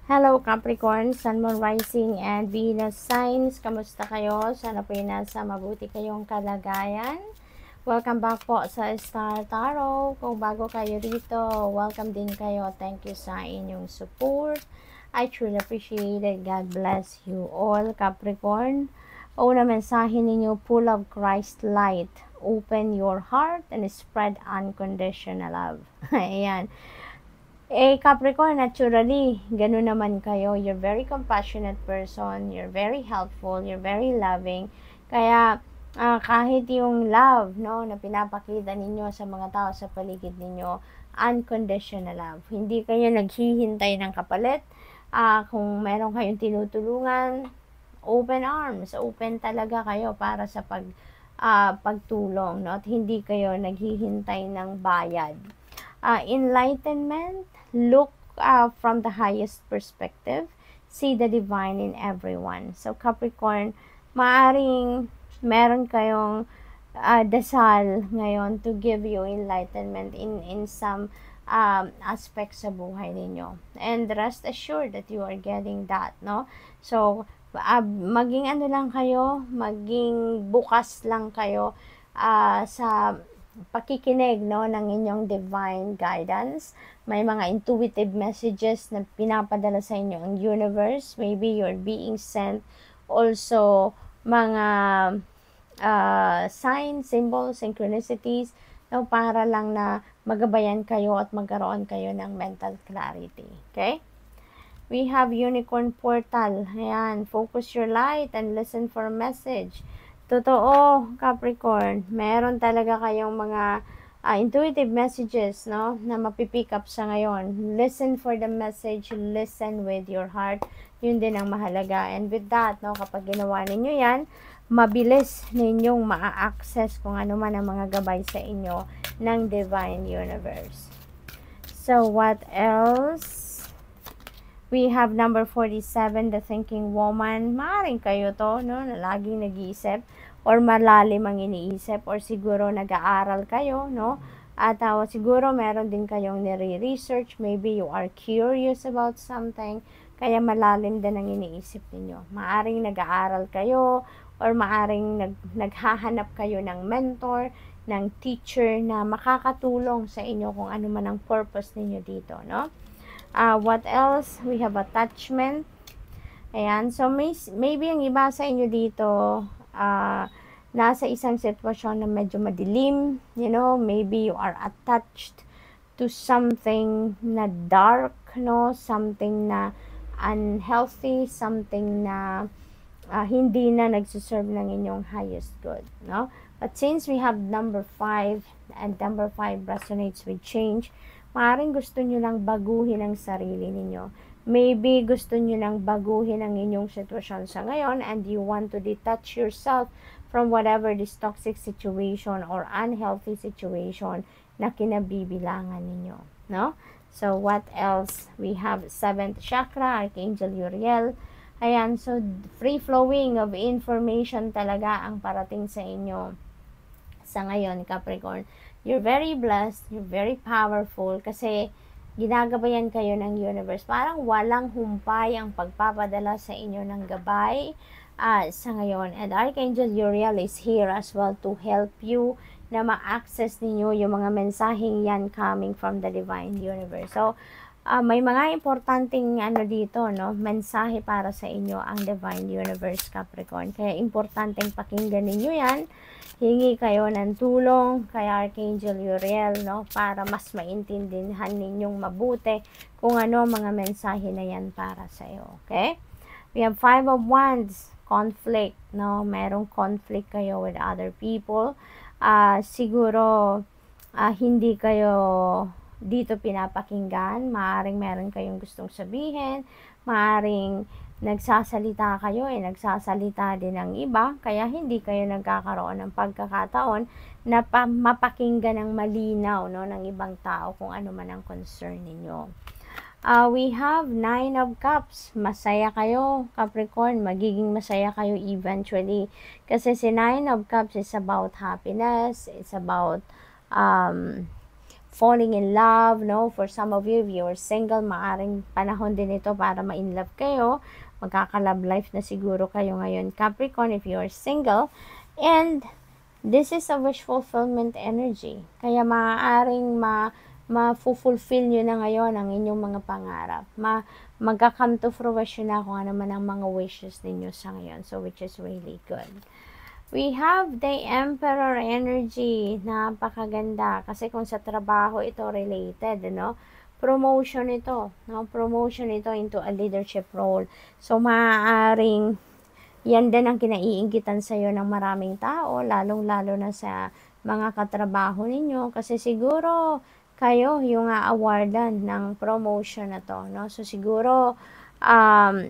Hello Capricorn, Sun, Moon, Rising, and Venus signs. Kamusta kayo? Sana po nasa mabuti kayong kalagayan. Welcome back po sa Star Tarot. Kung bago kayo dito, welcome din kayo. Thank you sa inyong support. I truly appreciate it. God bless you all, Capricorn. Una mensahe ninyo, full of Christ light. Open your heart and spread unconditional love. Ayan. Capricorn, naturally, ganun naman kayo. You're very compassionate person. You're very helpful. You're very loving. Kaya, kahit yung love, no, na pinapakita ninyo sa mga tao sa paligid ninyo, unconditional love. Hindi kayo naghihintay ng kapalit. Kung meron kayong tinutulungan, open arms. Open talaga kayo para sa pagtulong, no? At hindi kayo naghihintay ng bayad. Enlightenment, look from the highest perspective, see the divine in everyone. So Capricorn, maaring meron kayong dasal ngayon to give you enlightenment in some aspects sa buhay ninyo. And rest assured that you are getting that, no? So, maging ano lang kayo, maging bukas lang kayo sa pakikinig, no, ng inyong divine guidance. May mga intuitive messages na pinapadala sa inyo ang universe. Maybe you're being sent also mga signs, symbols, synchronicities, no, para lang na magabayan kayo at magkaroon kayo ng mental clarity. Okay? We have Unicorn Portal. Ayan, focus your light and listen for a message. Totoo, Capricorn, meron talaga kayong mga intuitive messages, no, na mapipick up sa ngayon. Listen for the message, listen with your heart. Yun din ang mahalaga. And with that, no, kapag ginawa ninyo yan, mabilis ninyong maa-access kung ano man ang mga gabay sa inyo ng Divine Universe. So, what else? We have number 47, the thinking woman. Maaaring kayo to, no, na laging nag-iisip or malalim ang iniisip or siguro nag-aaral kayo, no? At siguro meron din kayong nire-research. Maybe you are curious about something. Kaya malalim din ang iniisip ninyo. Maaaring nag-aaral kayo or maaaring naghahanap kayo ng mentor, ng teacher na makakatulong sa inyo kung ano man ang purpose ninyo dito, no? What else? We have attachment. Ayan. So, maybe ang iba sa inyo dito, nasa isang sitwasyon na medyo madilim. You know, maybe you are attached to something na dark, no? Something na unhealthy, something na hindi na nagsuserve ng inyong highest good, no? But since we have number 5, and number 5 resonates with change, maaaring gusto nyo lang baguhin ang sarili ninyo. Maybe gusto nyo lang baguhin ang inyong sitwasyon sa ngayon and you want to detach yourself from whatever this toxic situation or unhealthy situation na kinabibilangan ninyo, no? So, what else? We have 7th chakra, Archangel Uriel. Ayan, so free flowing of information talaga ang parating sa inyo sa ngayon, Capricorn. You're very blessed, you're very powerful kasi ginagabayan kayo ng universe. Parang walang humpay ang pagpapadala sa inyo ng gabay sa ngayon. And Archangel Uriel is here as well to help you na ma-access ninyo yung mga mensaheng yan coming from the divine universe. So, may mga importanteng dito, no, mensahe para sa inyo ang divine universe, Capricorn. Kaya importanteng pakinggan ninyo yan. Hingi kayo ng tulong kay Archangel Uriel, no, para mas maintindihan ninyong mabuti kung ano mga mensahe na yan para sa iyo. Okay? We have 5 of Wands, conflict, no? Merong conflict kayo with other people. Siguro hindi kayo dito pinapakinggan. Maaring meron kayong gustong sabihin. Maaring nagsasalita kayo, nagsasalita din ng iba, kaya hindi kayo nagkakaroon ng pagkakataon na mapakinggan ng malinaw, no, ng ibang tao kung ano man ang concern ninyo. We have 9 of Cups. Masaya kayo, Capricorn. Magiging masaya kayo eventually. Kasi si 9 of Cups is about happiness. It's about falling in love, no? For some of you, if you're single, maaring panahon din ito para ma-in-love kayo. Magkaka-love life na siguro kayo ngayon, Capricorn, if you're single. And this is a wish fulfillment energy. Kaya maaaring ma-fulfill nyo na ngayon ang inyong mga pangarap. Magka-come to fruition na kung ano man ang mga wishes ninyo sa ngayon. So, which is really good. We have the Emperor energy. Napakaganda. Kasi kung sa trabaho ito related, no? Promotion ito. No? Promotion ito into a leadership role. So, maaaring yan din ang kinaiinggitan sa'yo ng maraming tao, lalong-lalo na sa mga katrabaho ninyo. Kasi siguro kayo yung a-awardan ng promotion na to. No? So, siguro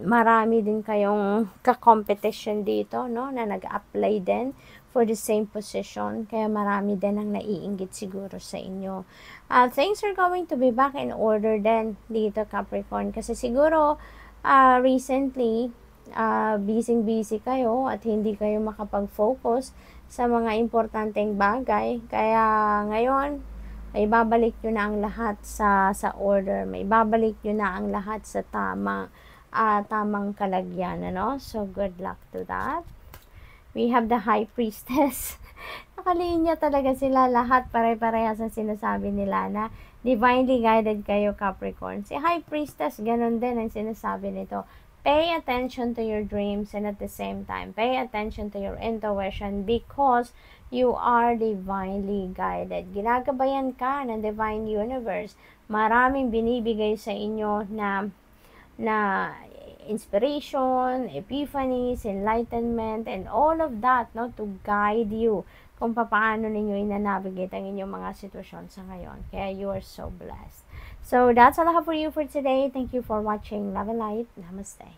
marami din kayong ka-competition dito, no, na nag-apply din for the same position, kaya marami din ang naiinggit siguro sa inyo. Things are going to be back in order din dito, Capricorn, kasi siguro recently busy kayo at hindi kayo makapag-focus sa mga importanteng bagay, kaya ngayon may babalik nyo na ang lahat sa order, may babalik nyo na ang lahat sa tamang kalagyan, ano? So, good luck to that. We have the High Priestess. Nakalinya talaga sila, lahat pare-parehas ang sinasabi nila na divinely guided kayo, Capricorn. Si High Priestess, ganun din ang sinasabi nito. Pay attention to your dreams and at the same time, pay attention to your intuition because you are divinely guided. Ginagabayan ka ng divine universe. Maraming binibigay sa inyo na inspiration, epiphanies, enlightenment, and all of that, no, to guide you kung paano ninyo ina-navigate ang inyong mga sitwasyon sa ngayon. Kaya you are so blessed. So, that's all I have for you for today. Thank you for watching. Love and light. Namaste.